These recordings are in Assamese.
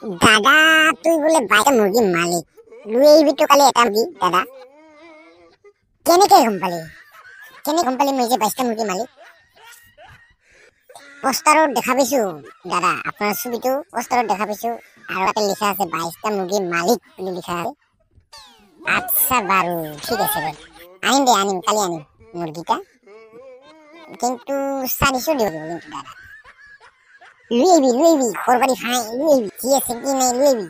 দাদা তুই বোলে 22টা মুরগির মালিক, লুই আহিবি তো কালি এটা মুরগি। দাদা কেনেকে গম পালি মই যে 22টা মুরগির মালিক? পোস্টারত দেখা পাইছো দাদা, আপনার ছবিটো পোস্টারত দেখা পাইছো, আর তাতে লেখা আছে 22টা মুরগির মালিক বুলি লেখা আছে। আচ্ছা বারু ঠিক আছে রে, আনিম কালি আনিম মুরগিটা, কিন্তু 400 দিব কিন্তু দাদা। লুই আহিবি খরবারি খাই, লুই আহিবি কি আছে কি নাই লুই আহিবি।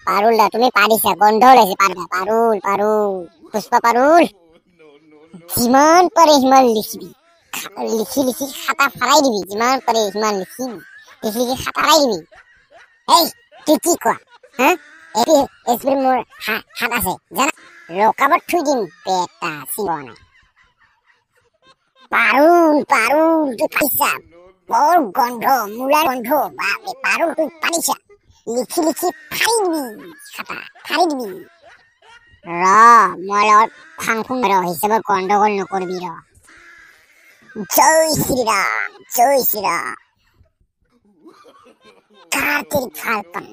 পারুলদা তুমি পারিছা, গন্ধ ওলাইছে পারুল পুষ্পা পারুল। যিমান পাৰে সিমান লিখিবি, লিখি খাতা ফাৰাই দিবি, যিমান পাৰে সিমান লিখি খাতা ফাৰাই দিবি। এই তুই কি কোৱা হা? এসপি মোৰ হাত আছে জানা, লকাবত থৈ দিম পেটা চিবা নাই। পাৰুল তুই পাইছা, বৰ গন্ধ, মূলাৰ গন্ধ, বাপৰে পাৰুল তুই পাইছা, লিখি ফাৰি দিবি, খাতা ফাৰি দিবি। ৰ মই লগত ফাং ৰ হিচাপত গণ্ডগোল নকৰবি ৰ। জয় শ্ৰীৰাম কাৰ্তিক ফাল্কন।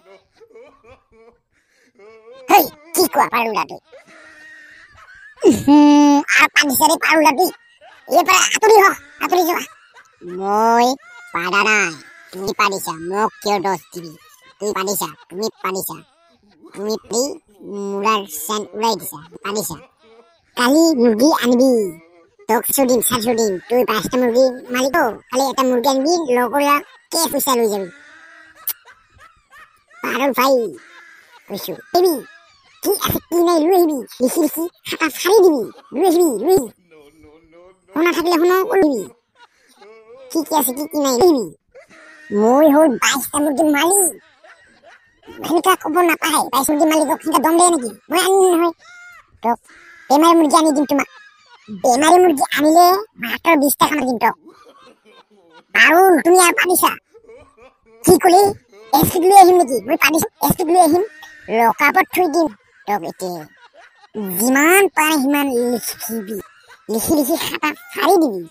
হেই কি কোৱা পাৰুলদা তুই? আৰ পানিছে ৰে পাৰুলদা তুই, এপাৰে আঁতৰি যোৱা। মই পাৰা নাই, তুমি পাৰিছা, মোক কিয় দোষ দিবি? তুমি পাৰিছা, তুমি মুৰাৰ চেন উৰাই দিছা, পাৰিছা। কালি মুরগি আনবি, তোক 400 দিম, তুই 5টা মুরগি মালিক, খালি এটা মুরগি আনবি, লগরা কে পয়সা লই যাবি। পারুল ভাই কইছো এবি কি আছে কি নাই লই আহিবি, লিখি খাতা ফাড়ি দিবি, লই আহিবি শোনা থাকলে শোনো করবি, কি আছে কি নাই লই আহিবি। মই হল 22টা মুরগির মালিক, সেনেকা কব নাপায়। 22 মুরগির মালিকক সেনেকা দম দেয় নাকি? মই আনিম নহয় তোক, বেমারি মুরগি আনি দিম তোমাক। বেমারি মুরগি আনিলে মাত্র 20 টাকা দিম তোক। পারুল তুমি আর পারিছা কি কলি? এসপিক লৈ আহিম নেকি? মই পারিছো এসপিক লৈ আহিম, লকাপত থৈ দিম তোক। এতে যিমান পাৰে সিমান লিখিবি, লিখি খাতা ফাৰি দিবি।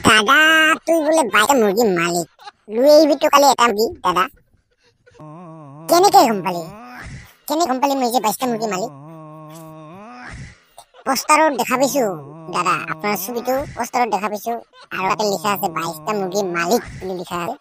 দাদা তুই বোলে 22টা মুরগির মালিক, লৈ আহিবি তো কালি এটা মুরগি। দাদা কেনেকে গম পালি মই যে 22টা মুরগির মালিক? পোস্টারত দেখা পাইছো দাদা, আপনার ছবিটো পোস্টারত দেখা পাইছো, আর তাতে লেখা আছে 22টা মুরগির মালিক বুলি লেখা আছে।